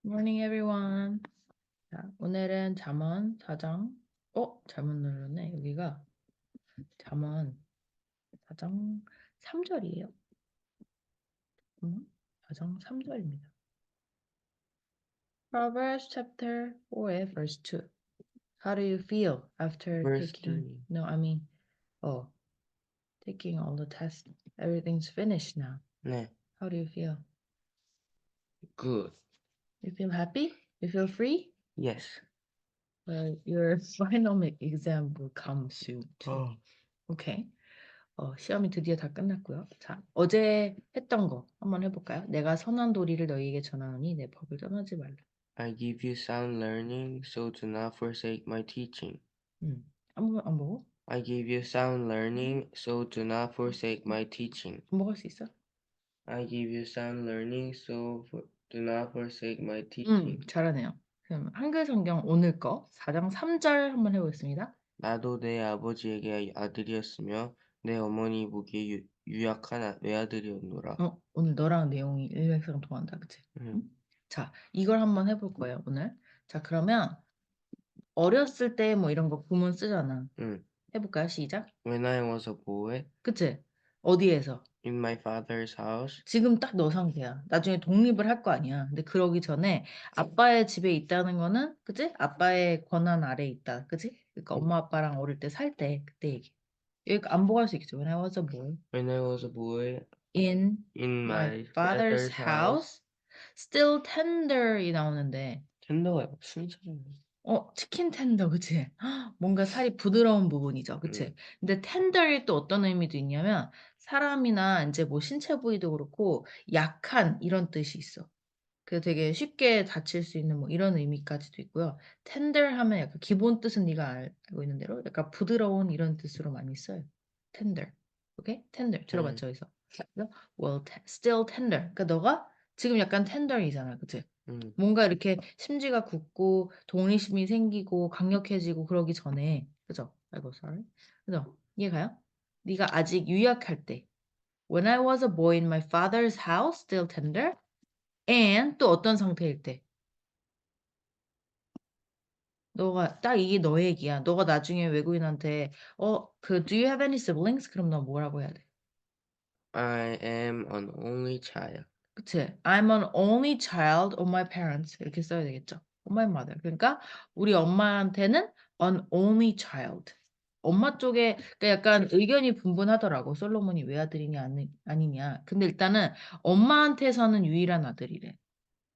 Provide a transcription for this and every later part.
Morning, everyone. 자, 오늘은 잠언 4장. 잘못 눌렀네. 여기가 잠언 4장 3절이에요. 4장 3절입니다. Proverbs chapter 4, verse 2. How do you feel after Verse taking? 3. No, I mean, taking all the tests. Everything's finished now. 네. How do you feel? Good. You feel happy? You feel free? Yes. Well, your final exam will come soon too. 어. Okay. 시험이 드디어 다 끝났고요. 자, 어제 했던 거 한번 해볼까요? 내가 선한 도리를 너희에게 전하노니 내 법을 떠나지 말라. I give you sound learning, so do not forsake my teaching. 안 보고? I give you sound learning, so do not forsake my teaching. 반복할 수 있어? I give you sound learning, do not forsake my teaching. 잘하네요. 그럼 한글 성경 오늘 거 4장 3절 한번 해보겠습니다. 나도 내 아버지에게 아들이었으며 내 어머니 보기에 유약한 외아들이었노라. 오늘 너랑 내용이 일맥상통한다, 그치? 자, 이걸 한번 해볼 거예요, 오늘. 자, 그러면 어렸을 때 뭐 이런 거 구문 쓰잖아. 해볼까요? 시작. When I was a boy, 그치? 어디에서? in my father's house. 지금 딱 너 상태야. 나중에 독립을 할 거 아니야. 근데 그러기 전에 아빠의 집에 있다는 거는, 그치? 아빠의 권한 아래에 있다. 그치? 그러니까 엄마 아빠랑 어릴 때 살 때 그때 얘기. 여기 안보할 수 있겠죠. When I was a boy When I was a boy, in in my my father's father's house, still tender이 나오는데 텐더가 순서잖아요. 치킨 텐더, 그치? 뭔가 살이 부드러운 부분이죠, 그치? 근데 텐더이 또 어떤 의미도 있냐면 사람이나 이제 뭐 신체 부위도 그렇고 약한 이런 뜻이 있어. 그 되게 쉽게 다칠 수 있는 뭐 이런 의미까지도 있고요. 텐더 하면 약간 기본 뜻은 네가 알고 있는 대로 약간 부드러운 이런 뜻으로 많이 써요. 텐더, 오케이? 텐더 들어봤죠, 여기서? 그래서 well, still tender. 그러니까 너가 지금 약간 텐더이잖아, 그치? 뭔가 이렇게 심지가 굳고 동립심이 생기고 강력해지고 그러기 전에, 그죠? 아이고, sorry. 그죠? 이해가요? 네가 아직 유약할 때. When I was a boy in my father's house, still tender. And 또 어떤 상태일 때. 너가 딱 이게 너 얘기야. 너가 나중에 외국인한테 do you have any siblings? 그럼 너 뭐라고 해야 돼? I am an only child. 그치? I'm an only child of my parents. 이렇게 써야 되겠죠? Of my mother. 그러니까 우리 엄마한테는 an only child. 엄마 쪽에 그러니까 약간 의견이 분분하더라고. 솔로몬이 외아들이냐 아니냐. 근데 일단은 엄마한테서는 유일한 아들이래.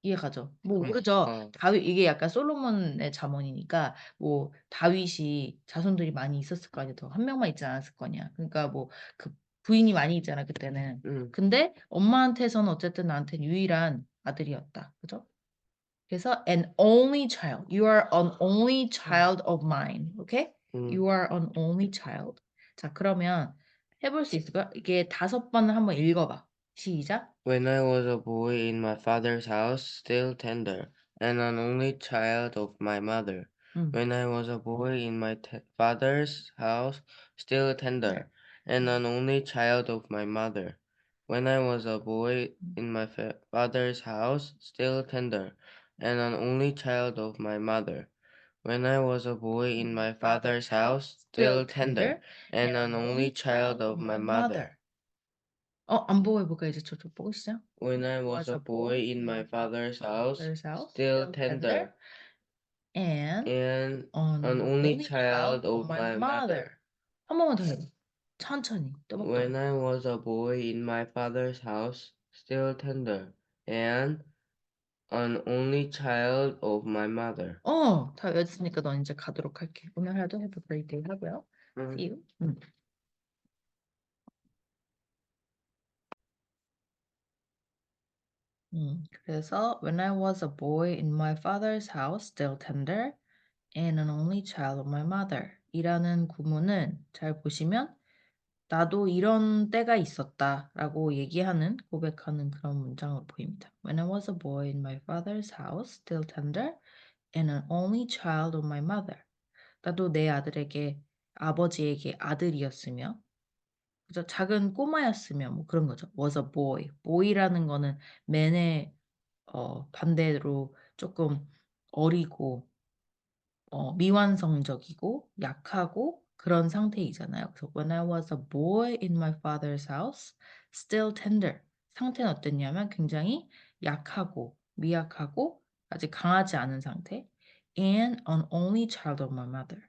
이해가죠? 뭐 그죠? 다윗 이게 약간 솔로몬의 잠언이니까 뭐 다윗이 자손들이 많이 있었을 거 아니야. 더 한 명만 있지 않았을 거냐. 그러니까 뭐 그 부인이 많이 있잖아 그때는. 근데 엄마한테서는 어쨌든 나한테는 유일한 아들이었다. 그죠? 그래서 an only child. You are an only child of mine. Okay? You are an only child. 자, 그러면 해볼 수 있을까? 이게 5번 한번 읽어봐. 시작. When I was a boy in my father's house, still tender, and an only child of my mother. When I was a boy in my father's house, still tender, and an only child of my mother. When I was a boy in my father's house, still tender, and an only child of my mother. When I was a boy in my father's house, still tender, and an only child of my mother. 안 보고 해볼까? 이제 저쪽 보고 시작. When I was a boy in my father's house, still tender, and and an an only child of my mother. 한 번만 더 해봐. 천천히. When I was a boy in my father's house, still tender, and an only child of my mother. 다 외웠으니까 넌 이제 가도록 할게. 오늘 하루도 have a great day 하고요. See you. 그래서 when I was a boy in my father's house, still tender, and an only child of my mother 이라는 구문은 잘 보시면 나도 이런 때가 있었다라고 얘기하는 고백하는 그런 문장으로 보입니다. When I was a boy in my father's house, still tender, and an only child of my mother. 나도 내 아버지에게 아들이었으며, 그죠? 작은 꼬마였으며 뭐 그런 거죠. Was a boy. boy라는 거는 man의 반대로 조금 어리고 미완성적이고 약하고 그런 상태이잖아요. 그래서 when I was a boy in my father's house, still tender. 상태는 어땠냐면 굉장히 약하고 미약하고 아직 강하지 않은 상태. And an only child of my mother.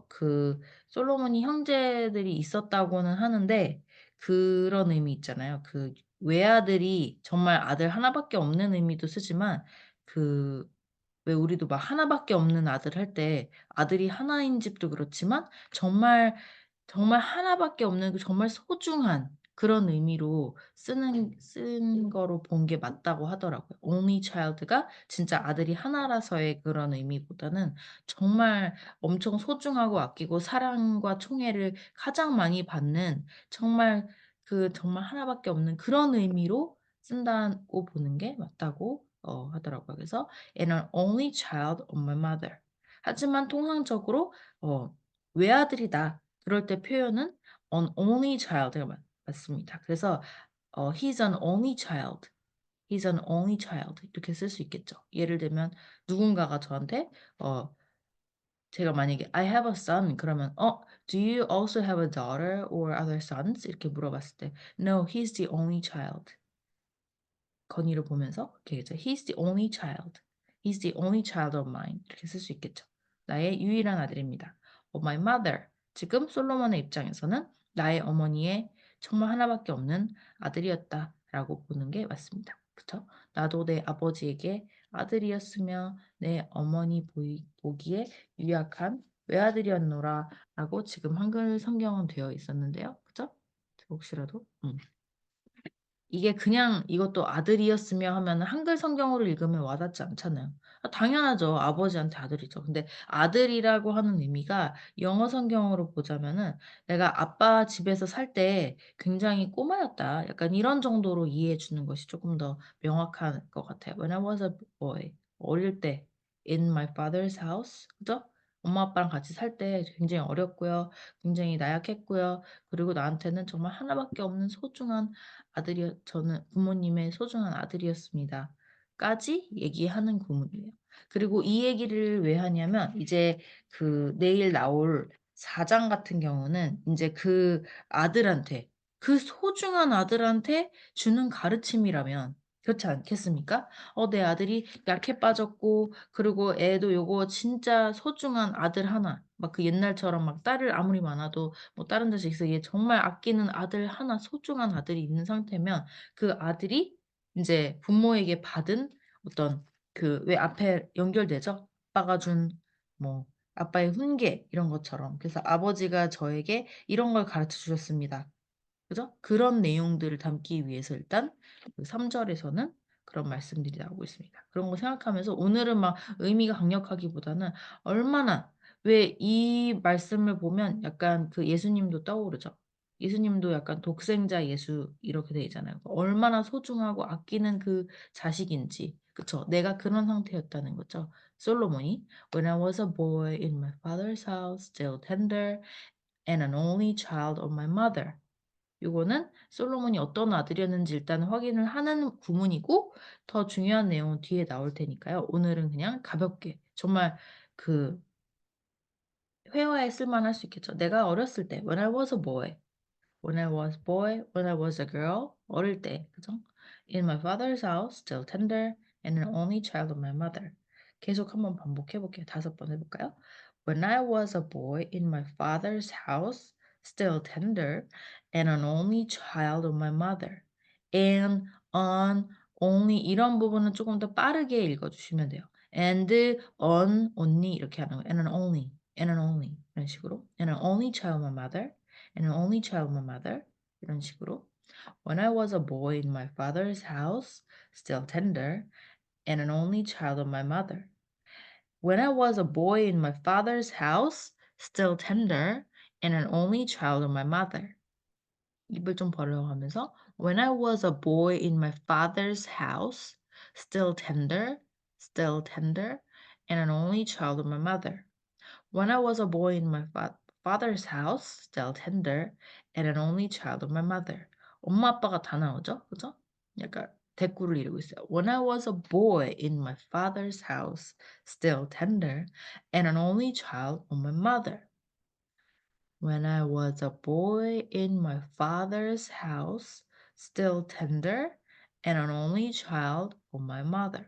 그 솔로몬이 형제들이 있었다고는 하는데 그런 의미 있잖아요. 그 외아들이 정말 아들 하나밖에 없는 의미도 쓰지만 그 왜 우리도 막 하나밖에 없는 아들 할 때 아들이 하나인 집도 그렇지만 정말, 정말 하나밖에 없는 그 정말 소중한 그런 의미로 쓴 거로 본 게 맞다고 하더라고요. only child가 진짜 아들이 하나라서의 그런 의미보다는 정말 엄청 소중하고 아끼고 사랑과 총애를 가장 많이 받는 정말 정말 하나밖에 없는 그런 의미로 쓴다고 보는 게 맞다고 하더라고요. 그래서 and an only child of my mother. 하지만 통상적으로 외아들이다. 그럴 때 표현은 an only child가 맞습니다. 그래서 he's an only child. He's an only child. 이렇게 쓸 수 있겠죠. 예를 들면 누군가가 저한테 어 제가 만약에 I have a son 그러면 do you also have a daughter or other sons? 이렇게 물어봤을 때 No, he's the only child. 건의를 보면서 이렇게 얘기하죠. He's the only child. He's the only child of mine. 이렇게 쓸 수 있겠죠. 나의 유일한 아들입니다. Of my mother. 지금 솔로몬의 입장에서는 나의 어머니의 정말 하나밖에 없는 아들이었다라고 보는 게 맞습니다. 그렇죠? 나도 내 아버지에게 아들이었으며 내 어머니 보기에 유약한 외아들이었노라라고 지금 한글 성경은 되어 있었는데요. 그죠? 혹시라도 이게 그냥 이것도 아들이었으며 하면은 한글 성경으로 읽으면 와닿지 않잖아요. 당연하죠. 아버지한테 아들이죠. 근데 아들이라고 하는 의미가 영어 성경으로 보자면은 내가 아빠 집에서 살 때 굉장히 꼬마였다. 약간 이런 정도로 이해해 주는 것이 조금 더 명확한 것 같아요. When I was a boy. 어릴 때 in my father's house. 그죠? 엄마 아빠랑 같이 살 때 굉장히 어렸고요. 굉장히 나약했고요. 그리고 나한테는 정말 하나밖에 없는 소중한 저는 부모님의 소중한 아들이었습니다. 까지 얘기하는 구문이에요. 그리고 이 얘기를 왜 하냐면 이제 내일 나올 4장 같은 경우는 인제 그 아들한테 그 소중한 아들한테 주는 가르침이라면 그렇지 않겠습니까? 내 아들이 약해 빠졌고 그리고 애도 요거 진짜 소중한 아들 하나 막 옛날처럼 막 딸을 아무리 많아도 뭐 다른 자식 있어 얘 정말 아끼는 아들 하나 소중한 아들이 있는 상태면 그 아들이 인제 부모에게 받은 어떤 왜 앞에 연결되죠? 아빠가 준 뭐 아빠의 훈계 이런 것처럼. 그래서 "아버지가 저에게 이런 걸 가르쳐 주셨습니다." 그죠? 그런 내용들을 담기 위해서 일단 3 절에서는 그런 말씀들이 나오고 있습니다. 그런 거 생각하면서 오늘은 막 의미가 강력하기보다는 얼마나 왜 이 말씀을 보면 약간 예수님도 떠오르죠. 예수님도 약간 독생자 예수 이렇게 돼 있잖아요. 얼마나 소중하고 아끼는 그 자식인지. 그쵸? 내가 그런 상태였다는 거죠. 솔로몬이 When I was a boy in my father's house, still tender and an only child of my mother. 요거는 솔로몬이 어떤 아들이었는지 일단 확인을 하는 구문이고 더 중요한 내용은 뒤에 나올 테니까요. 오늘은 그냥 가볍게 정말 그 회화에 쓸만할 수 있겠죠. 내가 어렸을 때 when I was a boy, when I was a girl 어릴 때 그죠? In my father's house, still tender and an only child of my mother. 계속 한번 반복해 볼게요. 5번 해볼까요? When I was a boy in my father's house, still tender and an only child of my mother. And on only 이런 부분은 조금 더 빠르게 읽어주시면 돼요. And on only 이렇게 하는 거예요. And an only 이런 식으로. And an only child of my mother. And an only child of my mother. 이런 식으로. When I was a boy in my father's house, still tender, and an only child of my mother. When I was a boy in my father's house, still tender, and an only child of my mother. 입을 좀 벌려가면서 When I was a boy in my father's house, still tender, and an only child of my mother. When I was a boy in my father's house, still tender, and an only child of my mother. 엄마 아빠가 다 나오죠? 그죠? 약간 대꾸를 이루고 있어요. When I was a boy in my father's house, still tender, and an only child of my mother. When I was a boy in my father's house, still tender, and an only child of my mother.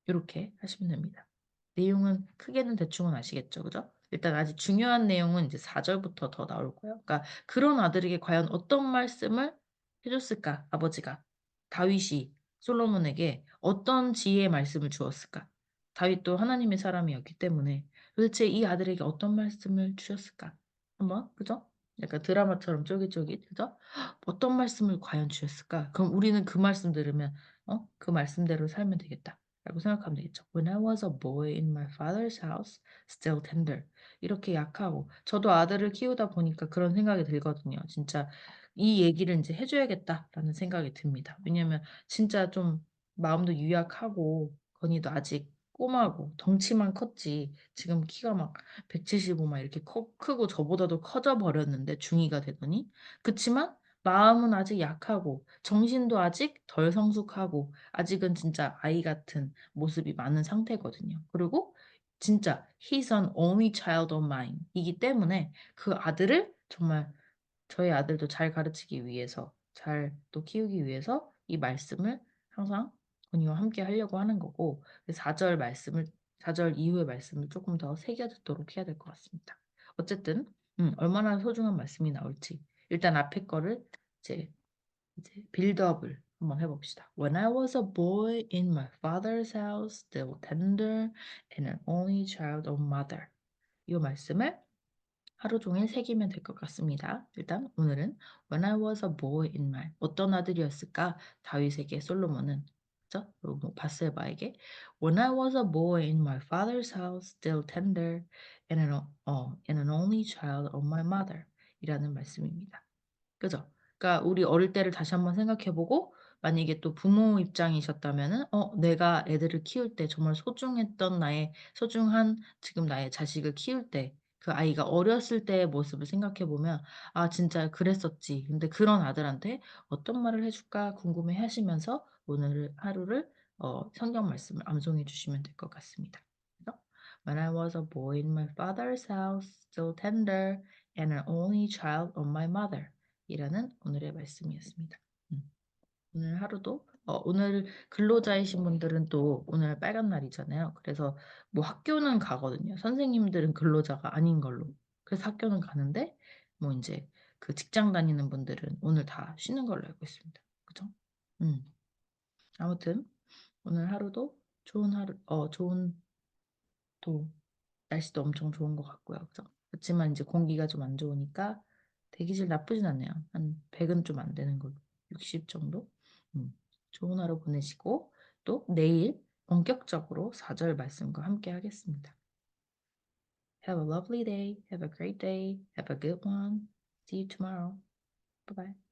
이렇게 하시면 됩니다. 내용은 크게는 대충은 아시겠죠, 그죠? 일단 아주 중요한 내용은 이제 4절부터 더 나올 거예요. 그러니까 그런 아들에게 과연 어떤 말씀을 해줬을까, 아버지가. 다윗이 솔로몬에게 어떤 지혜의 말씀을 주었을까? 다윗도 하나님의 사람이었기 때문에 도대체 이 아들에게 어떤 말씀을 주셨을까? 한번, 그죠? 약간 드라마처럼 쫄깃쫄깃, 그죠? 어떤 말씀을 과연 주셨을까? 그럼 우리는 그 말씀 들으면, 그 말씀대로 살면 되겠다. 라고 생각하면 되겠죠. When I was a boy in my father's house, still tender. 이렇게 약하고, 저도 아들을 키우다 보니까 그런 생각이 들거든요. 진짜 이 얘기를 이제 해줘야겠다라는 생각이 듭니다. 왜냐면 진짜 좀 마음도 유약하고, 건이도 아직 꼬마고, 덩치만 컸지. 지금 키가 막 175 막 이렇게 크고 저보다도 커져 버렸는데, 중2가 되더니. 그치만 마음은 아직 약하고, 정신도 아직 덜 성숙하고, 아직은 진짜 아이 같은 모습이 많은 상태거든요. 그리고 진짜 he's an only child of mine 이기 때문에 그 아들을 정말 저희 아들도 잘 가르치기 위해서 잘 또 키우기 위해서 이 말씀을 항상 본인과 함께 하려고 하는 거고 4절 말씀을 4절 이후의 말씀을 조금 더 새겨 듣도록 해야 될 것 같습니다. 어쨌든 얼마나 소중한 말씀이 나올지 일단 앞에 거를 이제 빌드업을 한번 해봅시다. When I was a boy in my father's house, still tender and an only child of mother. 이 말씀을 하루 종일 새기면 될 것 같습니다. 일단 오늘은 When I was a boy in my 어떤 아들이었을까? 다윗에게 솔로몬은 그죠? 그리고 뭐 바세바에게 When I was a boy in my father's house, still tender and an only child of my mother 이라는 말씀입니다. 그죠? 그러니까 우리 어릴 때를 다시 한번 생각해보고 만약에 또 부모 입장이셨다면은 내가 애들을 키울 때 정말 소중했던 나의 소중한 지금 나의 자식을 키울 때 그 아이가 어렸을 때의 모습을 생각해보면 아 진짜 그랬었지. 근데 그런 아들한테 어떤 말을 해줄까 궁금해 하시면서 오늘 하루를 성경 말씀을 암송해 주시면 될 것 같습니다. 그래서 When I was a boy in my father's house, still tender and an only child of my mother. 이라는 오늘의 말씀이었습니다. 오늘 하루도 오늘 근로자이신 분들은 또 오늘 빨간 날이잖아요. 그래서 뭐 학교는 가거든요. 선생님들은 근로자가 아닌 걸로. 그래서 학교는 가는데 뭐 이제 그 직장 다니는 분들은 오늘 다 쉬는 걸로 알고 있습니다. 그죠? 아무튼 오늘 하루도 좋은 하루, 좋은 또 날씨도 엄청 좋은 것 같고요. 그죠? 그렇지만 이제 공기가 좀 안 좋으니까 대기질 나쁘진 않네요. 한 100은 좀 안 되는 걸로. 60 정도? 좋은 하루 보내시고 또 내일 본격적으로 4절 말씀과 함께 하겠습니다. Have a lovely day. Have a great day. Have a good one. See you tomorrow. Bye bye.